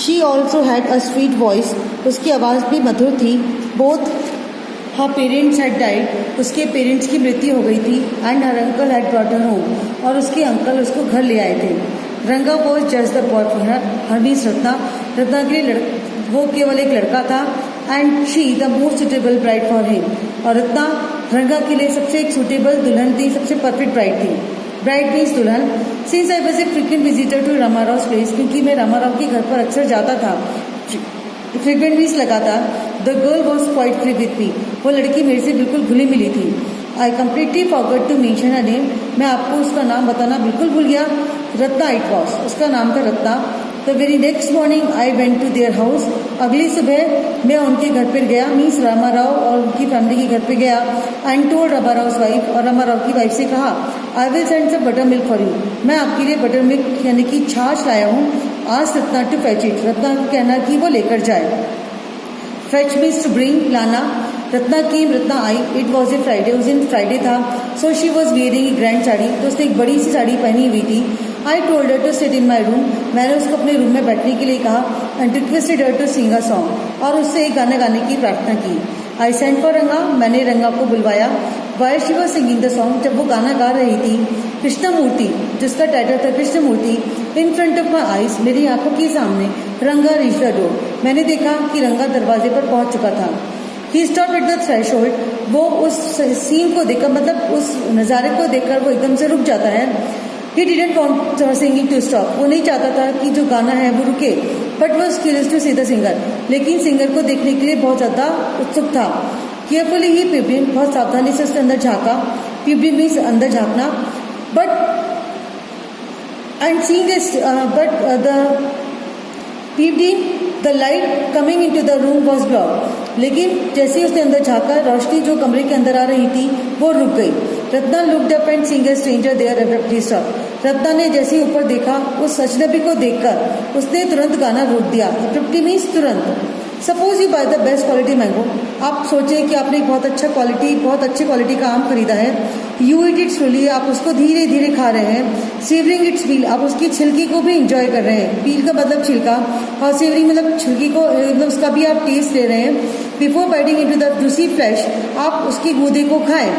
She also had a sweet voice, उसकी आवाज़ भी मधुर थी। Both her parents had died, उसके पेरेंट्स की मृत्यु हो गई थी। And her uncle had brought her home, और उसके अंकल उसको घर ले आए थे। रंगा was just the boy for her means Ratna, Ratna के लिए वो केवल एक लड़का था। And she the most suitable bride for him, और रत्ना रंगा के लिए सबसे एक सुटेबल दुल्हन थी, सबसे परफेक्ट ब्राइड थी। ब्राइड मीन्स दुल्हन। Since I was a frequent visitor to Ramarao place, क्योंकि मैं रामाराव के घर पर अक्सर जाता था। फ्रिक्वेंट मीन्स लगातार। The girl was quite free with me, वो लड़की मेरे से बिल्कुल घुली मिली थी। I completely forgot to mention her name, मैं आपको उसका नाम बताना बिल्कुल भूल गया। रत्ना इट वॉज, उसका नाम था Ratna. The very next morning I went to their house, अगली सुबह मैं उनके घर पर गया, मीन्स रामाराव और उनकी फैमिली के घर पे गया। एंड टोल्ड रामाराव वाइफ, और रामाराव की वाइफ से कहा, I will send some buttermilk for you, मैं आपके लिए बटर मिल्क यानी कि छाछ लाया हूँ। आज Ratna to fetch it, Ratna को कहना कि वो लेकर जाए। फेच मीन्स टू ब्रिंग, लाना। रत्ना केम, रत्ना आई। इट वॉज ए फ्राइडे, उस दिन फ्राइडे था। So she was wearing a grand sari, तो उसने एक बड़ी सी साड़ी पहनी हुई थी। I told her to sit in my room, मैंने उसको अपने रूम में बैठने के लिए कहा। And requested her to sing a song, और उससे एक गाना गाने की प्रार्थना की। आई सेंट फॉर रंगा, मैंने रंगा को बुलवाया। While she was singing the song, जब वो गाना गा रही थी, कृष्णमूर्ति, जिसका टाइटल था Krishnamurthy, in front of my eyes, मेरी आंखों के सामने, रंगा रीच द डोर, मैंने देखा कि रंगा दरवाजे पर पहुंच चुका था। ही स्टॉप एट द थ्रेशोल्ड, वो उस सीन को देखकर, मतलब उस नज़ारे को देखकर वो एकदम से रुक जाता है। He didn't want singing to stop, वो नहीं चाहता था कि जो गाना है वो रुके। But was curious to see the singer, लेकिन सिंगर को देखने के लिए बहुत ज़्यादा उत्सुक था। केयरफुली ही पिबडिन, बहुत सावधानी से उसके अंदर झाँका। पिबडिन मीन्स अंदर झाँकना। But and seeing this, but the peeped in, the light coming into the room was blocked, लेकिन जैसे ही उसने अंदर झाँका, रोशनी जो कमरे के अंदर आ रही थी वो रुक गई। Ratna looked up and seeing a stranger there abruptly stop, Ratna ने जैसे ही ऊपर देखा, उस अजनबी को देखकर उसने तुरंत गाना रोक दिया। एब्रप्टली मीन्स तुरंत। Suppose you by the best quality mango, आप सोचें कि आपने एक बहुत अच्छी क्वालिटी का आम खरीदा है। यू ईट इट स्लोली, आप उसको धीरे धीरे खा रहे हैं। सेवरिंग इट्स पील, आप उसकी छिलकी को भी इंजॉय कर रहे हैं। पील का मतलब छिलका, और सेवरिंग मतलब छिलकी को, मतलब उसका भी आप टेस्ट ले रहे हैं। Before biting into the juicy flash, आप उसकी गूदे को खाएं,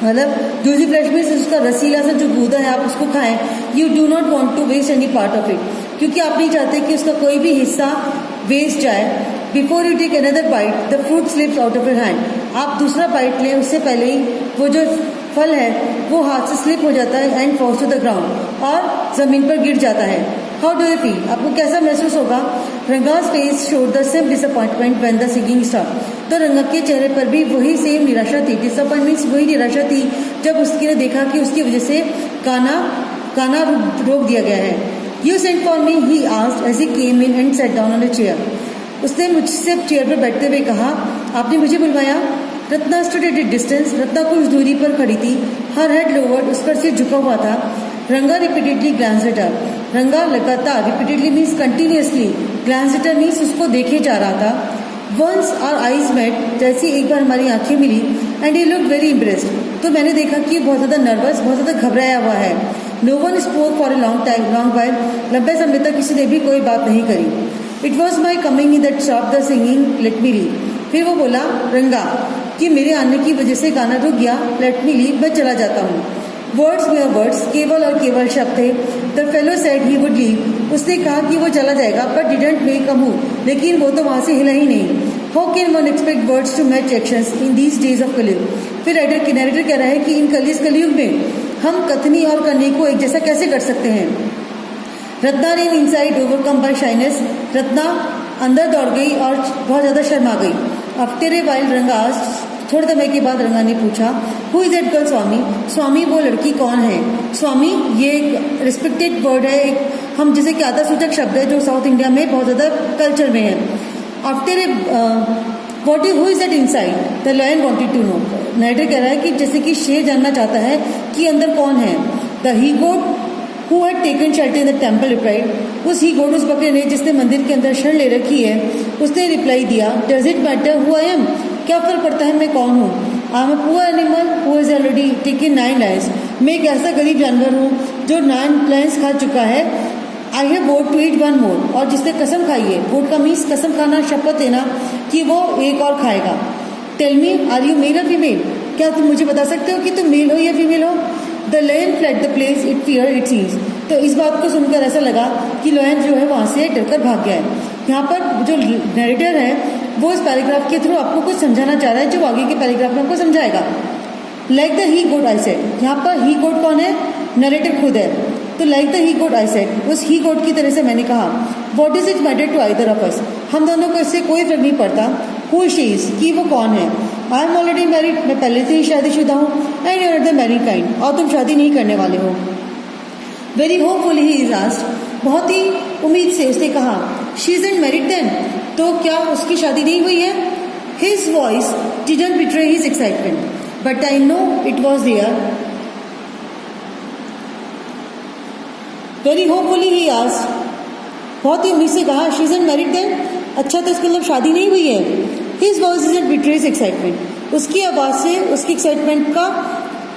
मतलब जूसी फ्लैश में उसका रसीला सा जो गूदा है आप उसको खाएं। You do not want to waste any part of it, क्योंकि आप नहीं चाहते कि उसका कोई भी हिस्सा वेस्ट जाए। Before you take another bite the fruit slips out of your hand, आप दूसरा बाइट लें उससे पहले ही वो जो फल है वो हाथ से स्लिप हो जाता है and falls to the ground, और जमीन पर गिर जाता है। हाउ डू यू फील, आपको कैसा महसूस होगा? Ranga's face showed the same disappointment when the singing stop, तो रंगा के चेहरे पर भी वही सेम निराशा थी। डिसअपॉइंटमेंट वही निराशा थी जब उसने देखा कि उसकी वजह से गाना रोक दिया गया है। You sent for me, he asked as he came in and sat down on a chair, उसने मुझसे चेयर पर बैठते हुए कहा, आपने मुझे बुलवाया? Ratna stood at A distance, Ratna कुछ दूरी पर खड़ी थी। हर हेड लोवर्ड, उसका सिर झुका हुआ था। रंगा repeatedly glance at her, Ranga लगातार, repeatedly means continuously, glance at her means उसको देखे जा रहा था। वंस आवर आईज मेट, जैसे एक बार हमारी आंखें मिली, and he looked very impressed, तो मैंने देखा कि बहुत ज़्यादा नर्वस, बहुत ज़्यादा घबराया हुआ है। No one spoke for a long while, लंबे समय तक किसी ने भी कोई बात नहीं करी। It was my coming in that stop the singing, let me leave, फिर वो बोला रंगा कि मेरे आने की वजह से गाना रुक गया, लेट मी लीव, मैं चला जाता हूँ। वर्ड्स मेयर वर्ड्स, केवल और केवल शब्द थे। The fellow said he would leave, उसने कहा कि वो चला जाएगा, but didn't make a move, लेकिन वो तो वहाँ से हिला ही नहीं। How can one expect words to match actions in these days of Kaliyug, फिर नरेटर कह रहा है कि इन कलयुग में हम कथनी और करनी को एक जैसा कैसे कर सकते हैं। रत्ना ने inside overcome bye shyness, Ratna अंदर दौड़ गई और बहुत ज़्यादा शर्मा गई। आफ्टर ए वाइल रंगा, थोड़े समय के बाद रंगा ने पूछा, हु इज दैट गर्ल स्वामी, स्वामी वो लड़की कौन है? स्वामी ये एक रिस्पेक्टेड वर्ड है, एक हम जैसे कि आदर सूचक शब्द है जो साउथ इंडिया में बहुत ज़्यादा कल्चर में है। After a what who is that inside, the lion wanted to know, narrator कह रहा है कि जैसे कि शेर जानना चाहता है कि अंदर कौन है। The he goat who had taken shelter in the temple replied, उस ही गोट, उस बकरे ने जिसने मंदिर के अंदर शरण ले रखी है, उसने रिप्लाई दिया, does it matter who I am, क्या फर्क पड़ता है मैं कौन हूँ? I am a poor animal who is already taken 9 Lions, मैं एक ऐसा गरीब जानवर हूँ जो 9 लायंस खा चुका है। I have vowed to eat one more, और जिसने कसम खाई है, वोट का मीन्स कसम खाना, शपथ लेना कि वो एक और खाएगा। Tell me are you male or female, क्या तुम मुझे बता सकते हो कि तुम मेल हो या फीमेल हो। The lion fled the place it fear it seems, तो इस बात को सुनकर ऐसा लगा कि लायन जो है वहाँ से डरकर भाग गया है। यहाँ पर जो नरेटर है वो इस पैराग्राफ के थ्रू आपको कुछ समझाना चाह रहा है जो आगे के पैराग्राफ में आपको समझाएगा। Like the he goat I said, यहाँ पर ही गोट कौन है, नरेटर खुद है। तो like the he goat I said, उस ही गोट की तरह से मैंने कहा, what is it matter to either of us, हम दोनों को इससे कोई फर्क नहीं पड़ता, हु शी इज, कि वो कौन है। आई एम ऑलरेडी मैरिड, मैं पहले से ही शादीशुदा हूँ, and you are the married kind, और तुम शादी नहीं करने वाले हो। Very hopefully he is asked, बहुत ही उम्मीद से उसने कहा, शी इजंट मैरिड देन, तो क्या उसकी शादी नहीं हुई है। His voice didn't betray his excitement, but I know it was there. Very hopefully he asked, बहुत ही उम्मीद से कहा, शी इजंट मैरिड देन, अच्छा तो इसका मतलब शादी नहीं हुई है। His voice didn't betray his excitement, उसकी आवाज़ से उसकी एक्साइटमेंट का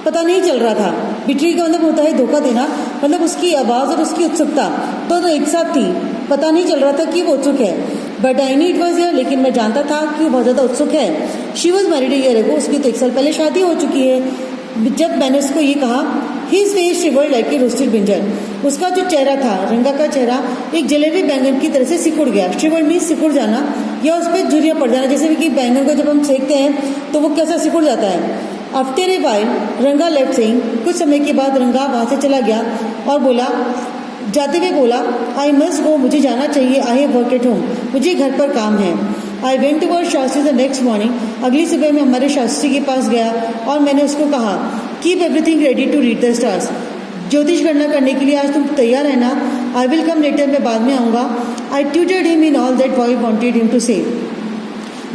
पता नहीं चल रहा था। बिट्री का मतलब होता है धोखा देना, मतलब उसकी आवाज़ और उसकी उत्सुकता दोनों एक साथ थी, पता नहीं चल रहा था कि वो उत्सुक है। But I knee it was here, लेकिन मैं जानता था कि वो बहुत ज़्यादा उत्सुक है। She was married year ago, उसकी तो 1 साल पहले शादी हो चुकी है। जब मैंने उसको ये कहा, his face शिवर्ड like a roasted brinjal, उसका जो चेहरा था, रंगा का चेहरा एक जले हुए बैंगन की तरह से सिकुड़ गया। शिवर्ड मीन्स सिकुड़ जाना या उस पर झुर्रियाँ पड़ जाना, जैसे कि बैंगन को जब हम सेकते हैं तो वो कैसा सिकुड़ जाता है। आफ्टर ए वाइल रंगा लेफ्ट सेइंग, कुछ समय के बाद रंगा वहाँ से चला गया और बोला, जाते हुए बोला, आई मस्ट गो, मुझे जाना चाहिए, I have work at home, मुझे घर पर काम है। I went toward Shastri the next morning, अगली सुबह मैं हमारे शास्त्री के पास गया और मैंने उसको कहा, keep everything ready to read the stars, ज्योतिष गणना करने के लिए आज तुम तैयार है ना। आई विल कम लेटर, मैं बाद में आऊँगा। I tutored him in all that I wanted him to say,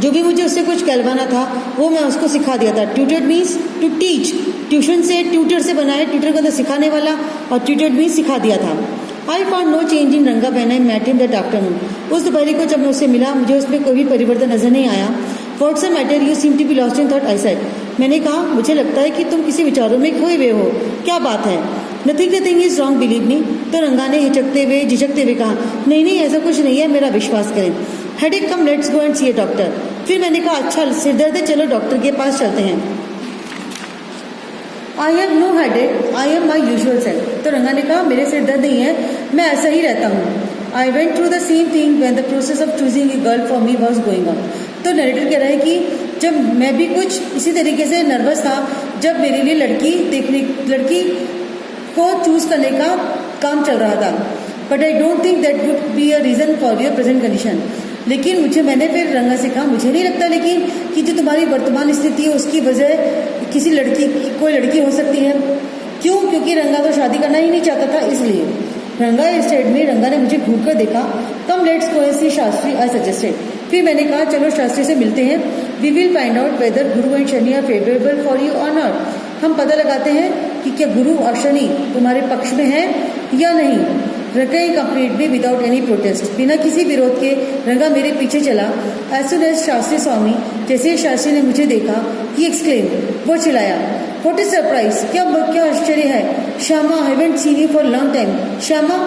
जो भी मुझे उससे कुछ कहलवाना था वो मैं उसको सिखा दिया था। Tutored means to teach, tuition से ट्यूटर से बना है, ट्यूटर का अंदर सिखाने वाला, और ट्यूटर्ड मीन्स सिखा दिया था। I found no change in Ranga when I met him that afternoon, उस दोपहर को जब मैं उससे मिला मुझे उसमें कोई भी परिवर्तन नजर नहीं आया। What's the matter, you seem to be lost in thought, I said, मैंने कहा, मुझे लगता है कि तुम किसी विचारों में खोए हुए हो, क्या बात है। Nothing is wrong believe me, तो रंगा ने झिझकते हुए कहा, नहीं नहीं ऐसा कुछ नहीं है, मेरा विश्वास करें। Headache come let's go and see a doctor, फिर मैंने कहा, अच्छा सिर दर्द है, चलो डॉक्टर के पास चलते हैं। I have no headache, I am my usual self, तो रंगा ने कहा, मेरे सिर दर्द नहीं है, मैं ऐसा ही रहता हूँ। I went through the same thing when the process of choosing a girl for me was going on, तो नरेटर कह रहा है कि जब मैं भी कुछ इसी तरीके से नर्वस था जब मेरे लिए लड़की को चूज करने का काम चल रहा था। But I don't think that would be a reason for your present condition, लेकिन मैंने फिर रंगा से कहा, मुझे नहीं लगता लेकिन कि जो तुम्हारी वर्तमान स्थिति है उसकी वजह किसी कोई लड़की हो सकती है। क्यों? क्योंकि रंगा तो शादी करना ही नहीं चाहता था, इसलिए। रंगा स्टेट में रंगा ने मुझे घूर कर देखा। Come let's go see Shastri, I suggested, फिर मैंने कहा, चलो शास्त्री से मिलते हैं। We will find out whether Guru and Shani are favourable for you और नॉट, हम पता लगाते हैं कि क्या गुरु और शनि तुम्हारे पक्ष में है या नहीं। रंगा कंप्लीटली विदाउट एनी प्रोटेस्ट, बिना किसी विरोध के रंगा मेरे पीछे चला। एज सुन एज शास्त्री स्वामी, जैसे ही शास्त्री ने मुझे देखा, ही एक्सक्लेम, वो चिल्लाया, व्हाट इज सरप्राइज, क्या आश्चर्य है। Shyama, I haven't seen you for long time. Shyama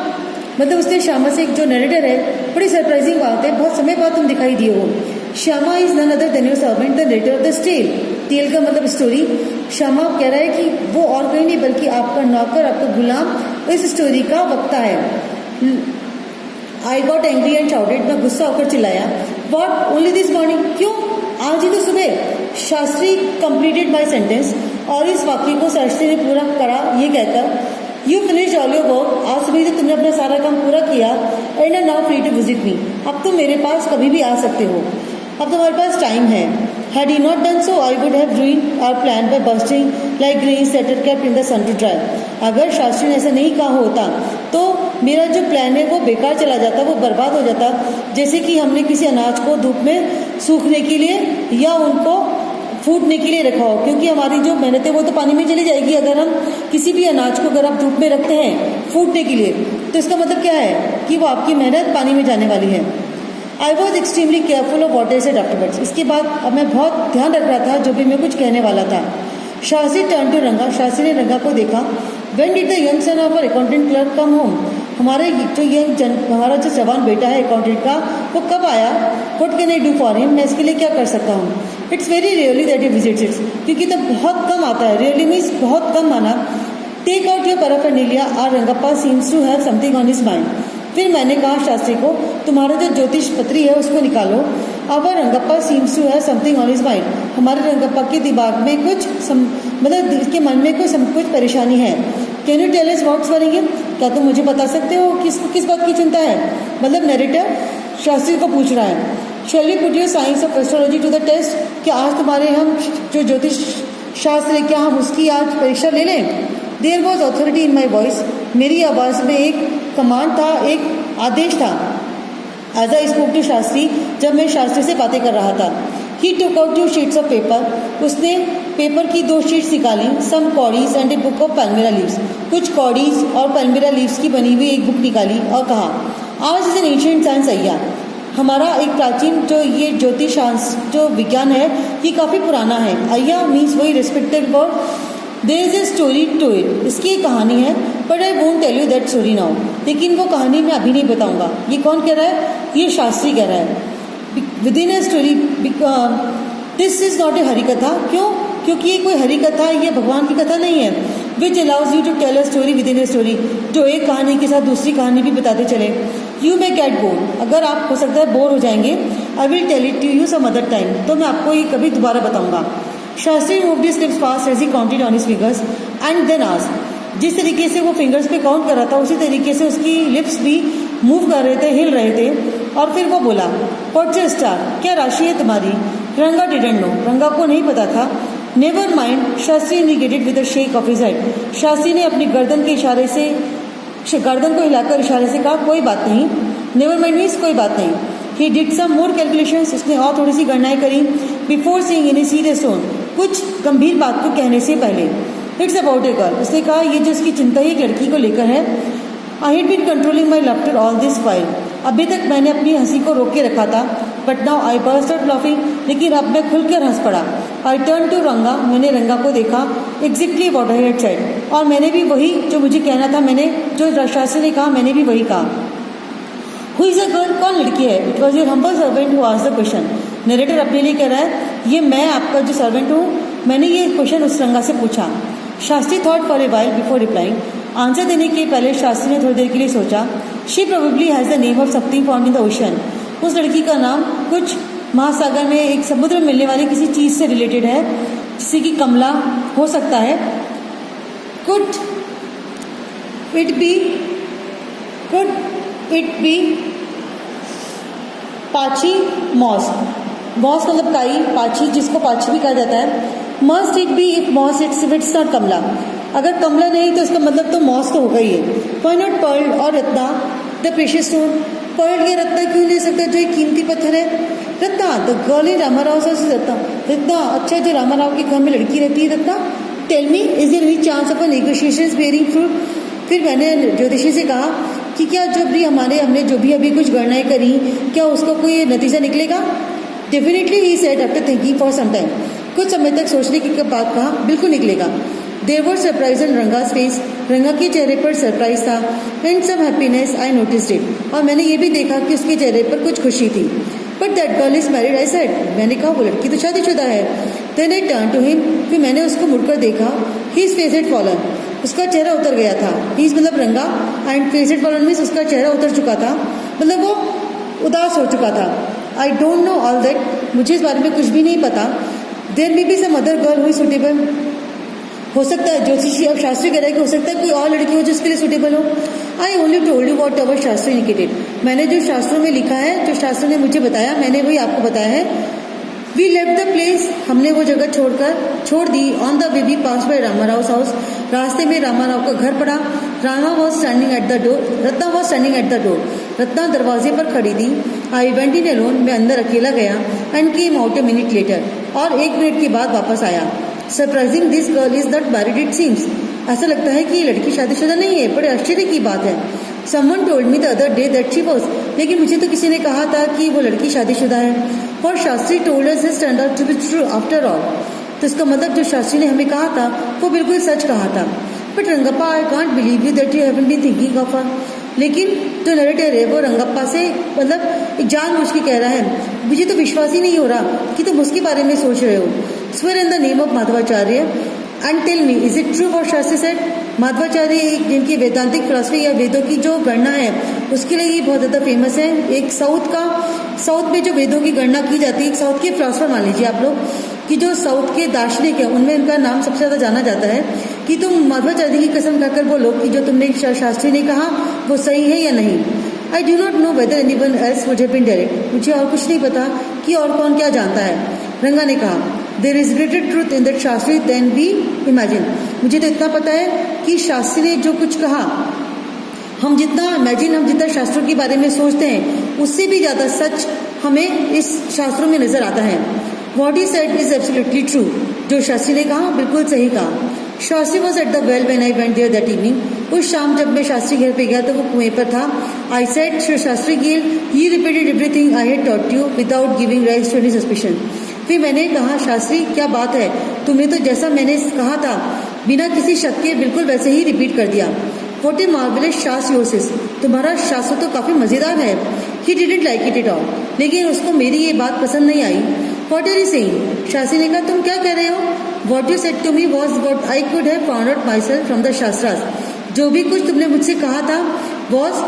मतलब उसने श्यामा से, जो नरेटर है, बड़ी सरप्राइजिंग बात है, बहुत समय बाद तुम दिखाई दिए हो। Shyama is none other than your servant the narrator of the tale, tale का मतलब स्टोरी। श्यामा कह रहा है कि वो और कहीं नहीं बल्कि आपका नौकर, आपका गुलाम इस स्टोरी का वक्ता है। I got angry and shouted, मैं गुस्सा होकर चिल्लाया, व्हाट ओनली दिस मॉर्निंग, क्यों आज ही तो सुबह। शास्त्री कंप्लीटेड माई सेंटेंस, और इस वाक्य को शास्त्री ने पूरा करा ये कहकर, you finish all your work, आज सुबह से तुमने अपना सारा काम पूरा किया। And are now free to visit me, अब तुम मेरे पास कभी भी आ सकते हो, अब तुम्हारे पास टाइम है। Had he not done so, I would have ruined our plan by bursting like grains that are kept in the sun to dry. अगर शास्त्री ने ऐसा नहीं कहा होता तो मेरा जो प्लान है वो बेकार चला जाता, वो बर्बाद हो जाता, जैसे कि हमने किसी अनाज को धूप में सूखने के लिए या उनको फूटने के लिए रखा हो, क्योंकि हमारी जो मेहनत है वो तो पानी में चली जाएगी। अगर हम किसी भी अनाज को अगर आप धूप में रखते हैं फूटने के लिए, तो इसका मतलब क्या है कि वो आपकी मेहनत पानी में जाने वाली है। I was extremely careful of what I said afterwards, इसके बाद अब मैं बहुत ध्यान रख रहा था जो भी मैं कुछ कहने वाला था। शास्त्री टर्न टू रंगा, शास्त्री ने रंगा को देखा। When did the young son of a accountant clerk come home, हमारा जो जवान बेटा है अकाउंटेंट का, वो कब आया? What can I do for him? मैं इसके लिए क्या कर सकता हूँ? It's very rarely that he visits it's, क्योंकि तब बहुत कम आता है। रियरली मीन्स बहुत कम माना। Take out your paraphernalia, our Rangappa seems to have something on his mind. फिर मैंने कहा शास्त्री को, तुम्हारा जो ज्योतिष पत्री है उसको निकालो। Our Rangappa seems to have something on his mind, हमारे रंगप्पा के दिमाग में कुछ मतलब इसके मन में कुछ परेशानी है। Can you tell us what's worrying him? क्या तुम मुझे बता सकते हो किस बात की चिंता है? मतलब नरेटर शास्त्री को पूछ रहा है। Shall we put your science of astrology to the test, क्या आज तुम्हारे हम जो ज्योतिष शास्त्र है, क्या हम उसकी आज परीक्षा ले लें? There was authority in my voice, मेरी आवाज़ में एक कमांड था, एक आदेश था। As I spoke to Shastri, जब मैं शास्त्री से बातें कर रहा था। He took out 2 sheets of paper, उसने पेपर की 2 शीट्स निकाली। Some cowries and a book of palmyra leaves, कुछ कॉडीज और पैल्मेरा लीव्स की बनी हुई एक बुक निकाली और कहा, आज इज एन एंशिएंट साइंस अय्या, हमारा एक प्राचीन जो ये ज्योतिष शास्त्र जो विज्ञान है ये काफ़ी पुराना है। अय्या मीन्स वही respected word. There is a story to it, इसकी एक कहानी है, but I won't tell you that story now, लेकिन वो कहानी मैं अभी नहीं बताऊंगा। ये कौन कह रहा है? ये शास्त्री कह रहा है। With in a story, this is not a Hari कथा। क्यों? क्योंकि ये कोई हरि कथा है, ये भगवान की कथा नहीं है। Which allows you to tell a story within a story, जो एक कहानी के साथ दूसरी कहानी भी बताते चले। यू मे गेट बोर्ड, अगर आप हो सकता है बोर हो जाएंगे। I will tell it to you some other time, तो मैं आपको ये कभी दोबारा बताऊंगा। Shastri moved his lips fast as he counted on his fingers and then asked, जिस तरीके से वो फिंगर्स पे काउंट कर रहा था उसी तरीके से उसकी लिप्स भी मूव कर रहे थे, हिल रहे थे। और फिर वो बोला, व्हाट्स योर स्टार, क्या राशि है तुम्हारी? रंगा डिडंट नो, रंगा को नहीं पता था। Never mind, Shastri indicated with a shake of his head, Shastri ने अपनी गर्दन के इशारे से, गर्दन को हिलाकर इशारे से कहा, कोई बात नहीं। नेवर माइंड मीन्स कोई बात नहीं। He did some more calculations, उसने और थोड़ी सी गणनाएं करी। Before saying any serious tone, कुछ गंभीर बात को कहने से पहले। इट्स अबाउट ए गर्ल, उसने कहा ये जो उसकी चिंता है एक लड़की को लेकर है। I had been controlling my laughter all this while, अभी तक मैंने अपनी हंसी को रोक के रखा था। But now I burst out laughing, लेकिन अब मैं खुलकर हंस पड़ा। आई टर्न टू रंगा, मैंने रंगा को देखा। Exactly what I had said, और मैंने भी वही जो मुझे कहना था, मैंने जो शास्त्री ने कहा मैंने भी वही कहा। हु इज अ गर्ल, कौन लड़की है? It was your humble servant who asked the question. Narrator अपने लिए कह रहा है, ये मैं आपका जो सर्वेंट हूँ, मैंने ये क्वेश्चन उस रंगा से पूछा। Shastri thought for a while before replying, answer देने के पहले शास्त्री ने थोड़ी देर के लिए सोचा। She probably has the name of something found in the ocean, उस लड़की का नाम कुछ महासागर में एक समुद्र में मिलने वाली किसी चीज़ से रिलेटेड है, जैसे कि कमला हो सकता है। कुड इट बी पाची मॉस, मॉस मतलब काई, पाची जिसको पाची भी कहा जाता है। Must it be if moss it's not Kamala, अगर कमला नहीं तो इसका मतलब तो मॉस तो होगा ही है। व्हाई नॉट पर्ल और Ratna the precious stone, pearl या रत्ना क्यों ले सकता है जो एक कीमती पत्थर है? Ratna the girl in Ramarao से रत्ना, रत्ना अच्छा जो रामाराव के घर में लड़की रहती है Ratna. Tell me, is there any chance of a negotiations bearing fruit? फिर मैंने ज्योतिषी से कहा कि क्या जब भी हमने जो भी अभी कुछ गणनाएं करी, क्या उसका कोई नतीजा निकलेगा? Definitely he said after thinking for some time, कुछ समय तक सोचने के बाद कहा, बिल्कुल निकलेगा। There were surprise on Ranga's face, Ranga के चेहरे पर सरप्राइज था। And some happiness, I noticed it, और मैंने ये भी देखा कि उसके चेहरे पर कुछ खुशी थी। But that girl is married, I said, मैंने कहा वो लड़की तो शादीशुदा है। Then I turn to him, फिर मैंने उसको मुड़कर देखा। हिज फेस हैड फॉलन, उसका चेहरा उतर गया था। हीज मतलब रंगा, and face had fallen means उसका चेहरा उतर चुका था, मतलब वो उदास हो चुका था। I don't know all that, मुझे इस बारे में कुछ भी नहीं पता। There may be some other girl who is suitable, हो सकता है ज्योतिषी अब शास्त्री कह रहा है कि हो सकता है कोई और लड़की हो जो उसके लिए सुटेबल हो। I only told you what अवर शास्त्र इंडिकेटेड, मैंने जो शास्त्रों में लिखा है, जो शास्त्रों ने मुझे बताया, मैंने वही आपको बताया है। वी लेफ्ट द प्लेस, हमने वो जगह छोड़ दी। On the way we pass by Ramarao house, रास्ते में रामाराव का घर पड़ा। Rama was standing at the door, Ratna was standing at the door, Ratna दरवाजे पर खड़ी थी। आई वेंट इन अलोन, मैं अंदर अकेला गया। And came out a minute later, और 1 मिनट के बाद वापस आया। Surprising, this girl is not married it seems, ऐसा लगता है कि ये लड़की शादीशुदा नहीं है, बड़े आश्चर्य की बात है। Someone told me the other day that she was, लेकिन मुझे तो किसी ने कहा था कि वो लड़की शादीशुदा है। और Shastri told us this turned out to be true after all, तो इसका मतलब जो शास्त्री ने हमें कहा था वो बिल्कुल सच कहा था। But Rangappa, I can't believe you that you haven't been thinking of her, लेकिन जो नरेटर है वो रंगप्पा से मतलब जानबूझ के कह रहा है, मुझे तो विश्वास ही नहीं हो रहा कि तुम उसके बारे में सोच रहे हो। Swear in the name of Madhvacharya and tell me is it true what Shastri said. Madhvacharya एक जिनकी वैदांतिक फिलॉसफी या वेदों की जो गणना है उसके लिए ये बहुत ज़्यादा फेमस है। एक साउथ में जो वेदों की गणना की जाती है, एक साउथ के फिलॉसफर मान लीजिए आप लोग कि जो साउथ के दार्शनिक है उनमें इनका नाम सबसे ज़्यादा जाना जाता है कि तुम माधवाचार्य की कसम खाकर बोलो कि जो तुमने शास्त्री ने कहा वो सही है या नहीं। I do not know whether anyone else would have been direct. मुझे और कुछ नहीं पता कि और कौन क्या जानता है। रंगा ने कहा, there is greater truth in that Shastri than we imagine. मुझे तो इतना पता है कि शास्त्री ने जो कुछ कहा, हम जितना शास्त्रों के बारे में सोचते हैं उससे भी ज़्यादा सच हमें इस शास्त्रों में नजर आता है। What he said is absolutely true. जो शास्त्री ने कहा बिल्कुल सही कहा। Shastri was at the well when I went there that evening. उस शाम जब मैं शास्त्री घर पे गया तो वो कुएं पर था। I said, Shastri Gill, he repeated everything I had taught you without giving rise to any suspicion. फिर मैंने कहा, शास्त्री क्या बात है, तुमने तो जैसा मैंने कहा था बिना किसी शक के बिल्कुल वैसे ही रिपीट कर दिया। What a marvelous शास्त्रोसिस, तुम्हारा शास्त्र तो काफी मजेदार है। He didn't like it at all. लेकिन उसको मेरी ये बात पसंद नहीं आई। What are you saying? Shastri ने कहा, तुम क्या कह रहे हो? What you said to me was what I could have found out myself from the Shastras. जो भी कुछ तुमने मुझसे कहा था was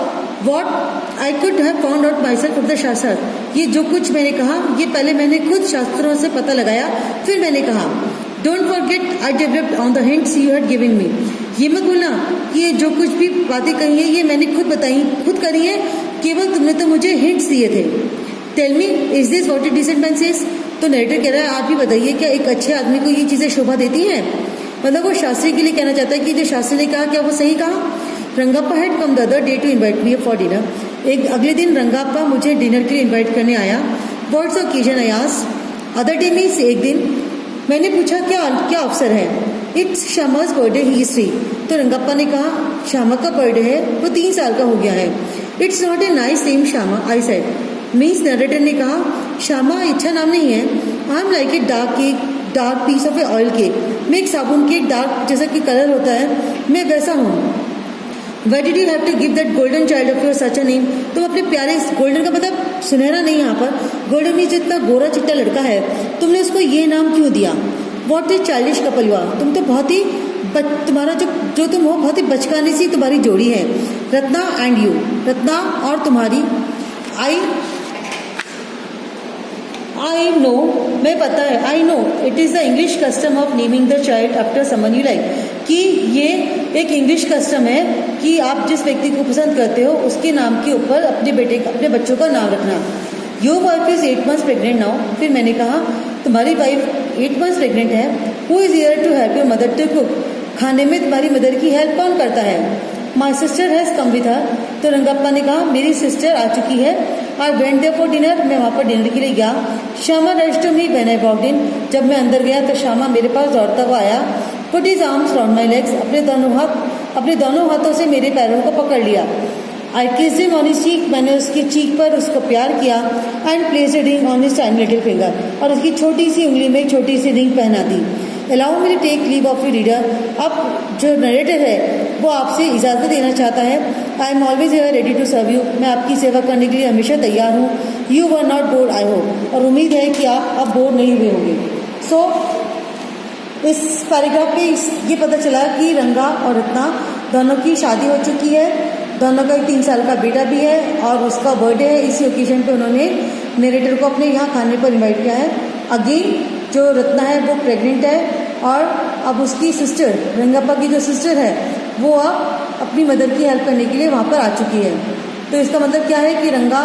what I could have found out myself from the Shastras. ये जो कुछ मैंने कहा ये पहले मैंने खुद शास्त्रों से पता लगाया, फिर मैंने कहा Don't forget I developed on the hints you had given me. ये मत भूलना कि ये जो कुछ भी बातें कही है ये मैंने खुद करी है, केवल तुमने तो मुझे हिंट्स दिए थे। Tell me, is this what a decent man says? तो नरेटर कह रहा है, आप ही बताइए क्या एक अच्छे आदमी को ये चीजें शोभा देती हैं? मतलब वो शास्त्री के लिए कहना चाहता है कि जो शास्त्री ने कहा क्या वो सही कहा। Rangappa had come the other day to invite me for dinner. एक अगले दिन रंगप्पा मुझे डिनर के लिए इनवाइट करने आया। What's occasion I asked. Other day means एक दिन। मैंने पूछा क्या अवसर है। It's Shyama's birthday, he is 3। तो रंगप्पा ने कहा श्यामा का बर्थडे है, वो 3 साल का हो गया है। It's not a nice name Shyama, I said. Means narrator ने कहा श्यामा अच्छा नाम नहीं है। I am like a dark piece of a oil cake. मैं एक साबुन के डार्क जैसा कि कलर होता है, मैं वैसा हूँ। Why did you have to give that golden child of yours such a name? तुम अपने प्यारे, गोल्डन का मतलब सुनहरा नहीं, यहाँ पर गोल्डन मीन्स जितना गोरा चिट्टा लड़का है, तुमने उसको ये नाम क्यों दिया? What a childish couple you are. तुम तो बहुत ही तुम्हारा जो तुम हो बहुत ही बचकाने सी तुम्हारी जोड़ी है। रत्ना एंड यू, रत्ना और तुम्हारी। आई नो, मैं पता है, आई know it is the English custom of naming the child after someone you like, कि ये एक इंग्लिश कस्टम है कि आप जिस व्यक्ति को पसंद करते हो उसके नाम के ऊपर अपने बच्चों का नाम रखना। Your wife is 8 months pregnant now. फिर मैंने कहा तुम्हारी वाइफ 8 months प्रेग्नेंट है। Who is here to help your mother to cook? खाने में तुम्हारी मदर की हेल्प कौन करता है? My sister has come with her. तो रंगप्पा ने कहा मेरी सिस्टर आ चुकी है। I went there for dinner, मैं वहाँ पर डिनर के लिए गया। Shyama rushed to me when I walked in. जब मैं अंदर गया तो श्यामा मेरे पास दौड़ता हुआ आया। Put his arms round my legs, अपने दोनों हाथों से मेरे पैरों को पकड़ लिया। I kissed him on his cheek, मैंने उसकी चीक पर उसको प्यार किया। And placed a ring on his tiny little finger, और उसकी छोटी सी उंगली में छोटी सी रिंग पहना दी। Allow me to take leave of you reader. अब जो नरेटर है वो आपसे इजाज़त देना चाहता है। I am always here ready to serve you. मैं आपकी सेवा करने के लिए हमेशा तैयार हूँ। You were not bored I hope, और उम्मीद है कि आप अब बोर नहीं हुए होंगे। सो इस पैराग्राफ पे ये पता चला कि रंगा और रत्ना दोनों की शादी हो चुकी है, दोनों का 3 साल का बेटा भी है और उसका बर्थडे है। इसी ओकेजन पे उन्होंने नरेटर को अपने यहाँ खाने पर इनवाइट किया है। अगेन जो रत्ना है वो प्रेग्नेंट है और अब उसकी सिस्टर, रंगप्पा की जो सिस्टर है वो अब अपनी मदर की हेल्प करने के लिए वहाँ पर आ चुकी है। तो इसका मतलब क्या है कि रंगा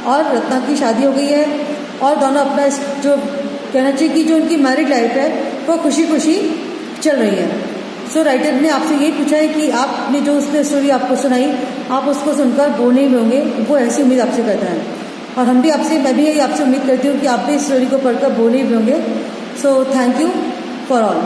और रत्ना की शादी हो गई है और दोनों अपना जो कहना चाहिए कि जो उनकी मैरिड लाइफ है वो खुशी खुशी चल रही है। सो राइटर ने आपसे यही पूछा है कि आपने जो उसने स्टोरी आपको सुनाई आप उसको सुनकर बोर नहीं होंगे, वो ऐसी उम्मीद आपसे करता है। और मैं भी यही आपसे उम्मीद करती हूँ कि आप भी इस स्टोरी को पढ़कर बोर नहीं होंगे। So thank you for all.